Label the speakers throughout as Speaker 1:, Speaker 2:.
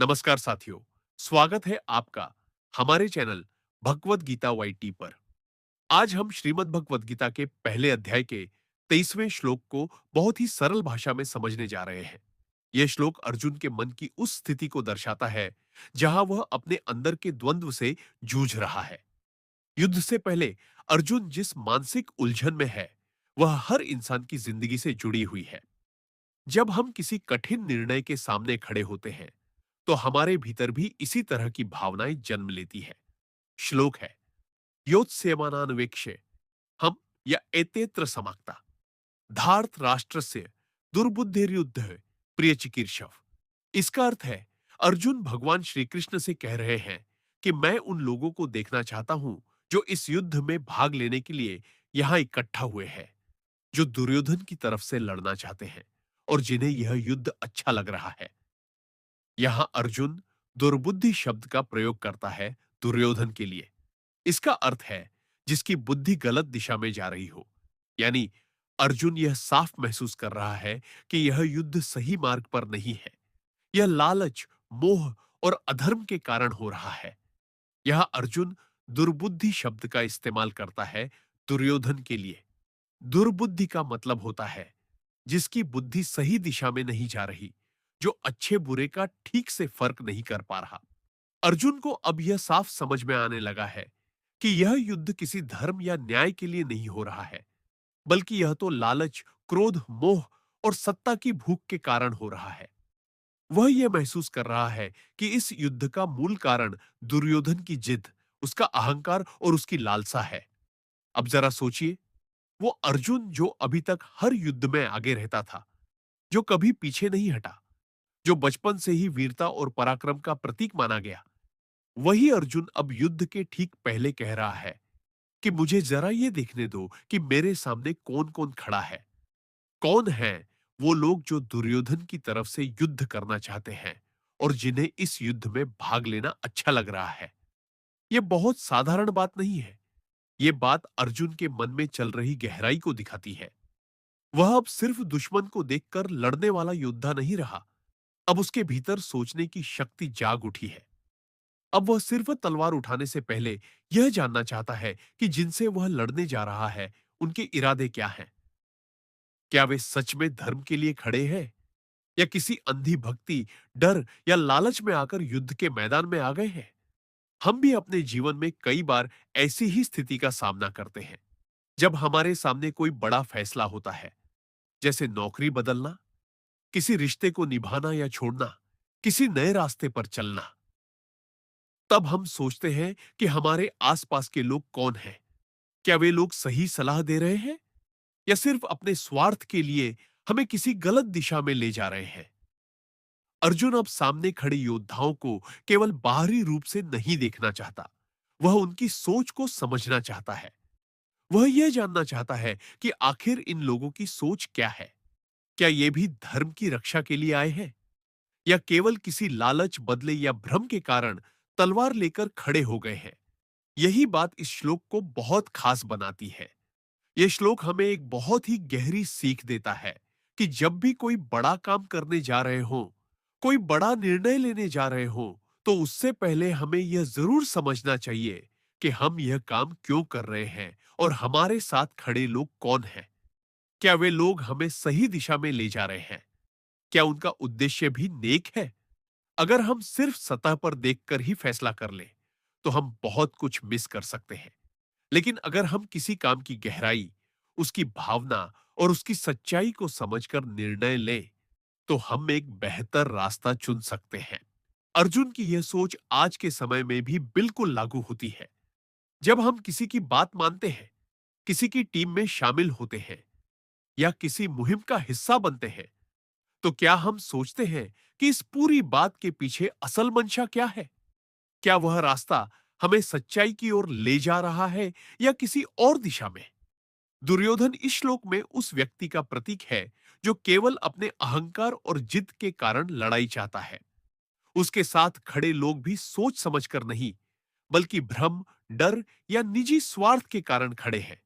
Speaker 1: नमस्कार साथियों, स्वागत है आपका हमारे चैनल भगवत गीता वाईटी पर। आज हम श्रीमद् भगवत गीता के पहले अध्याय के 23वें श्लोक को बहुत ही सरल भाषा में समझने जा रहे हैं। यह श्लोक अर्जुन के मन की उस स्थिति को दर्शाता है जहां वह अपने अंदर के द्वंद्व से जूझ रहा है। युद्ध से पहले अर्जुन जिस मानसिक उलझन में है, वह हर इंसान की जिंदगी से जुड़ी हुई है। जब हम किसी कठिन निर्णय के सामने खड़े होते हैं, तो हमारे भीतर भी इसी तरह की भावनाएं जन्म लेती है। श्लोक है, योत्स्यमानान्वेक्ष्य हम या एतेत्र समाक्ता धार्त राष्ट्र से दुर्बुद्धिर्युद्ध प्रिय चिकीर्षव। इसका अर्थ है, अर्जुन भगवान श्री कृष्ण से कह रहे हैं कि मैं उन लोगों को देखना चाहता हूं जो इस युद्ध में भाग लेने के लिए यहां इकट्ठा हुए हैं, जो दुर्योधन की तरफ से लड़ना चाहते हैं और जिन्हें यह युद्ध अच्छा लग रहा है। यहां अर्जुन दुर्बुद्धि शब्द का प्रयोग करता है दुर्योधन के लिए। इसका अर्थ है जिसकी बुद्धि गलत दिशा में जा रही हो। यानी अर्जुन यह साफ महसूस कर रहा है कि यह युद्ध सही मार्ग पर नहीं है। यह लालच, मोह और अधर्म के कारण हो रहा है। यह अर्जुन दुर्बुद्धि शब्द का इस्तेमाल करता है दुर्योधन के लिए। दुर्बुद्धि का मतलब होता है जिसकी बुद्धि सही दिशा में नहीं जा रही, जो अच्छे बुरे का ठीक से फर्क नहीं कर पा रहा। अर्जुन को अब यह साफ समझ में आने लगा है कि यह युद्ध किसी धर्म या न्याय के लिए नहीं हो रहा है, बल्कि यह तो लालच, क्रोध, मोह और सत्ता की भूख के कारण हो रहा है। वह यह महसूस कर रहा है कि इस युद्ध का मूल कारण दुर्योधन की जिद, उसका अहंकार और उसकी लालसा है। अब जरा सोचिए, वो अर्जुन जो अभी तक हर युद्ध में आगे रहता था, जो कभी पीछे नहीं हटा, जो बचपन से ही वीरता और पराक्रम का प्रतीक माना गया, वही अर्जुन अब युद्ध के ठीक पहले कह रहा है कि मुझे जरा ये देखने दो कि मेरे सामने कौन-कौन खड़ा है। कौन है वो लोग जो दुर्योधन की तरफ से युद्ध करना चाहते हैं और जिन्हें इस युद्ध में भाग लेना अच्छा लग रहा है। ये बहुत साधारण बात नहीं है। ये बात अर्जुन के मन में चल रही गहराई को दिखाती है। वह अब सिर्फ दुश्मन को देखकर लड़ने वाला योद्धा नहीं रहा। अब उसके भीतर सोचने की शक्ति जाग उठी है। अब वह सिर्फ तलवार उठाने से पहले यह जानना चाहता है कि जिनसे वह लड़ने जा रहा है, उनके इरादे क्या हैं। क्या वे सच में धर्म के लिए खड़े हैं या किसी अंधी भक्ति, डर या लालच में आकर युद्ध के मैदान में आ गए हैं। हम भी अपने जीवन में कई बार ऐसी ही स्थिति का सामना करते हैं, जब हमारे सामने कोई बड़ा फैसला होता है, जैसे नौकरी बदलना, किसी रिश्ते को निभाना या छोड़ना, किसी नए रास्ते पर चलना। तब हम सोचते हैं कि हमारे आसपास के लोग कौन हैं। क्या वे लोग सही सलाह दे रहे हैं या सिर्फ अपने स्वार्थ के लिए हमें किसी गलत दिशा में ले जा रहे हैं। अर्जुन अब सामने खड़े योद्धाओं को केवल बाहरी रूप से नहीं देखना चाहता। वह उनकी सोच को समझना चाहता है। वह यह जानना चाहता है कि आखिर इन लोगों की सोच क्या है। क्या ये भी धर्म की रक्षा के लिए आए हैं या केवल किसी लालच, बदले या भ्रम के कारण तलवार लेकर खड़े हो गए हैं। यही बात इस श्लोक को बहुत खास बनाती है। यह श्लोक हमें एक बहुत ही गहरी सीख देता है कि जब भी कोई बड़ा काम करने जा रहे हो, कोई बड़ा निर्णय लेने जा रहे हो, तो उससे पहले हमें यह जरूर समझना चाहिए कि हम यह काम क्यों कर रहे हैं और हमारे साथ खड़े लोग कौन हैं। क्या वे लोग हमें सही दिशा में ले जा रहे हैं? क्या उनका उद्देश्य भी नेक है? अगर हम सिर्फ सतह पर देखकर ही फैसला कर लें, तो हम बहुत कुछ मिस कर सकते हैं। लेकिन अगर हम किसी काम की गहराई, उसकी भावना और उसकी सच्चाई को समझकर निर्णय लें, तो हम एक बेहतर रास्ता चुन सकते हैं। अर्जुन की यह सोच आज के समय में भी बिल्कुल लागू होती है। जब हम किसी की बात मानते हैं, किसी की टीम में शामिल होते हैं या किसी मुहिम का हिस्सा बनते हैं, तो क्या हम सोचते हैं कि इस पूरी बात के पीछे असल मंशा क्या है? क्या वह रास्ता हमें सच्चाई की ओर ले जा रहा है या किसी और दिशा में? दुर्योधन इस श्लोक में उस व्यक्ति का प्रतीक है जो केवल अपने अहंकार और जिद के कारण लड़ाई चाहता है। उसके साथ खड़े लोग भी सोच समझकर नहीं, बल्कि भ्रम, डर या निजी स्वार्थ के कारण खड़े हैं।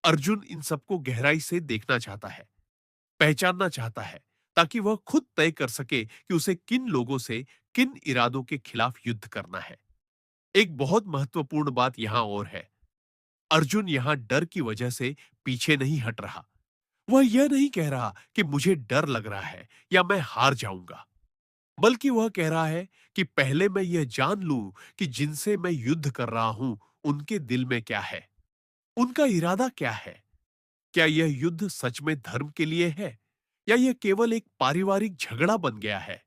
Speaker 1: अर्जुन इन सबको गहराई से देखना चाहता है, पहचानना चाहता है, ताकि वह खुद तय कर सके कि उसे किन लोगों से, किन इरादों के खिलाफ युद्ध करना है। एक बहुत महत्वपूर्ण बात यहां और है। अर्जुन यहां डर की वजह से पीछे नहीं हट रहा। वह यह नहीं कह रहा कि मुझे डर लग रहा है या मैं हार जाऊंगा, बल्कि वह कह रहा है कि पहले मैं यह जान लूं कि जिनसे मैं युद्ध कर रहा हूं, उनके दिल में क्या है, उनका इरादा क्या है। क्या यह युद्ध सच में धर्म के लिए है या यह केवल एक पारिवारिक झगड़ा बन गया है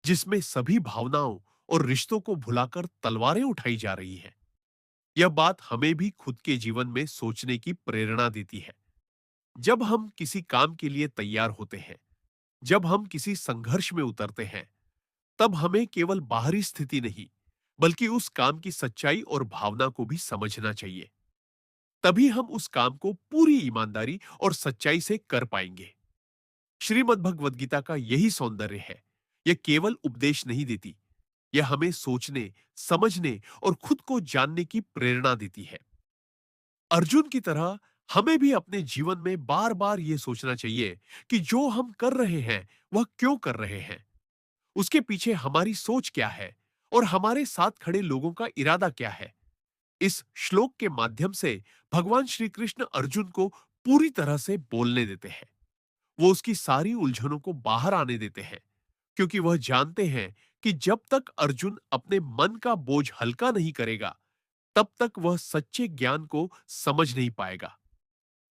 Speaker 1: जिसमें सभी भावनाओं और रिश्तों को भुलाकर तलवारें उठाई जा रही हैं। यह बात हमें भी खुद के जीवन में सोचने की प्रेरणा देती है। जब हम किसी काम के लिए तैयार होते हैं, जब हम किसी संघर्ष में उतरते हैं, तब हमें केवल बाहरी स्थिति नहीं, बल्कि उस काम की सच्चाई और भावना को भी समझना चाहिए। तभी हम उस काम को पूरी ईमानदारी और सच्चाई से कर पाएंगे। श्रीमद् भगवद गीता का यही सौंदर्य है। यह केवल उपदेश नहीं देती, यह हमें सोचने, समझने और खुद को जानने की प्रेरणा देती है। अर्जुन की तरह हमें भी अपने जीवन में बार बार यह सोचना चाहिए कि जो हम कर रहे हैं वह क्यों कर रहे हैं, उसके पीछे हमारी सोच क्या है और हमारे साथ खड़े लोगों का इरादा क्या है। इस श्लोक के माध्यम से भगवान श्री कृष्ण अर्जुन को पूरी तरह से बोलने देते हैं। वो उसकी सारी उलझनों को बाहर आने देते हैं, क्योंकि वह जानते हैं कि जब तक अर्जुन अपने मन का बोझ हल्का नहीं करेगा, तब तक वह सच्चे ज्ञान को समझ नहीं पाएगा।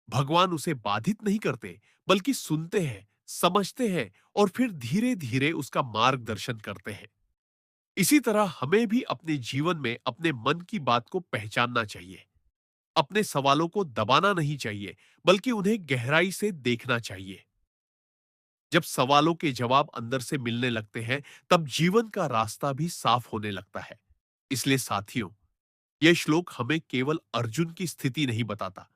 Speaker 1: भगवान उसे बाधित नहीं करते, बल्कि सुनते हैं, समझते हैं और फिर धीरे धीरे उसका मार्गदर्शन करते हैं। इसी तरह हमें भी अपने जीवन में अपने मन की बात को पहचानना चाहिए। अपने सवालों को दबाना नहीं चाहिए, बल्कि उन्हें गहराई से देखना चाहिए। जब सवालों के जवाब अंदर से मिलने लगते हैं, तब जीवन का रास्ता भी साफ होने लगता है। इसलिए साथियों, यह श्लोक हमें केवल अर्जुन की स्थिति नहीं बताता,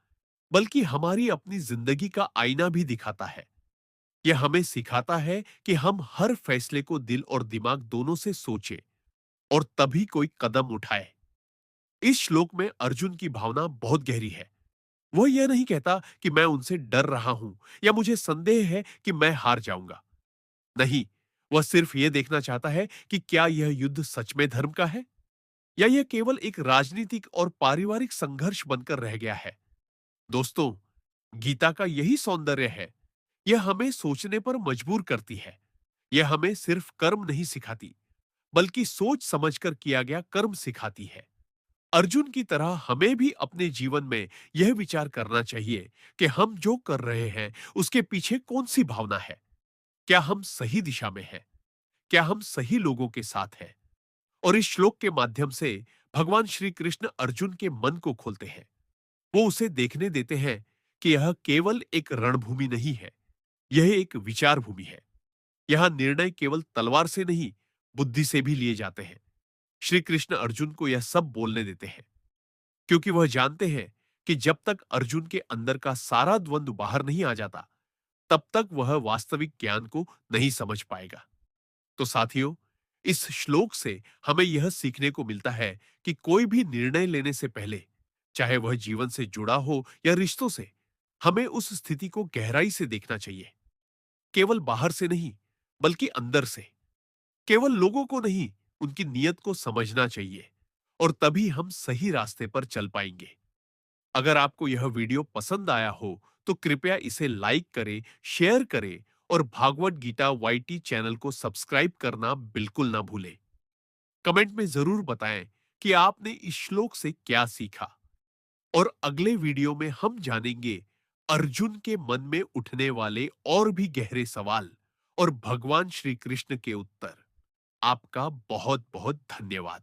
Speaker 1: बल्कि हमारी अपनी जिंदगी का आईना भी दिखाता है। यह हमें सिखाता है कि हम हर फैसले को दिल और दिमाग दोनों से सोचें और तभी कोई कदम उठाए। इस श्लोक में अर्जुन की भावना बहुत गहरी है। वह यह नहीं कहता कि मैं उनसे डर रहा हूं या मुझे संदेह है कि मैं हार जाऊंगा। नहीं, वह सिर्फ यह देखना चाहता है कि क्या यह युद्ध सच में धर्म का है या यह केवल एक राजनीतिक और पारिवारिक संघर्ष बनकर रह गया है। दोस्तों, गीता का यही सौंदर्य है। यह हमें सोचने पर मजबूर करती है। यह हमें सिर्फ कर्म नहीं सिखाती, बल्कि सोच समझकर किया गया कर्म सिखाती है। अर्जुन की तरह हमें भी अपने जीवन में यह विचार करना चाहिए कि हम जो कर रहे हैं उसके पीछे कौन सी भावना है। क्या हम सही दिशा में हैं? क्या हम सही लोगों के साथ हैं? और इस श्लोक के माध्यम से भगवान श्री कृष्ण अर्जुन के मन को खोलते हैं। वो उसे देखने देते हैं कि यह केवल एक रणभूमि नहीं है, यह एक विचार भूमि है। यहाँ निर्णय केवल तलवार से नहीं, बुद्धि से भी लिए जाते हैं। श्री कृष्ण अर्जुन को यह सब बोलने देते हैं, क्योंकि वह जानते हैं कि जब तक अर्जुन के अंदर का सारा द्वंद्व बाहर नहीं आ जाता, तब तक वह वास्तविक ज्ञान को नहीं समझ पाएगा। तो साथियों, इस श्लोक से हमें यह सीखने को मिलता है कि कोई भी निर्णय लेने से पहले, चाहे वह जीवन से जुड़ा हो या रिश्तों से, हमें उस स्थिति को गहराई से देखना चाहिए। केवल बाहर से नहीं, बल्कि अंदर से। केवल लोगों को नहीं, उनकी नीयत को समझना चाहिए और तभी हम सही रास्ते पर चल पाएंगे। अगर आपको यह वीडियो पसंद आया हो, तो कृपया इसे लाइक करें, शेयर करें और भागवत गीता वाईटी चैनल को सब्सक्राइब करना बिल्कुल ना भूलें। कमेंट में जरूर बताएं कि आपने इस श्लोक से क्या सीखा। और अगले वीडियो में हम जानेंगे अर्जुन के मन में उठने वाले और भी गहरे सवाल और भगवान श्री कृष्ण के उत्तर। आपका बहुत बहुत धन्यवाद।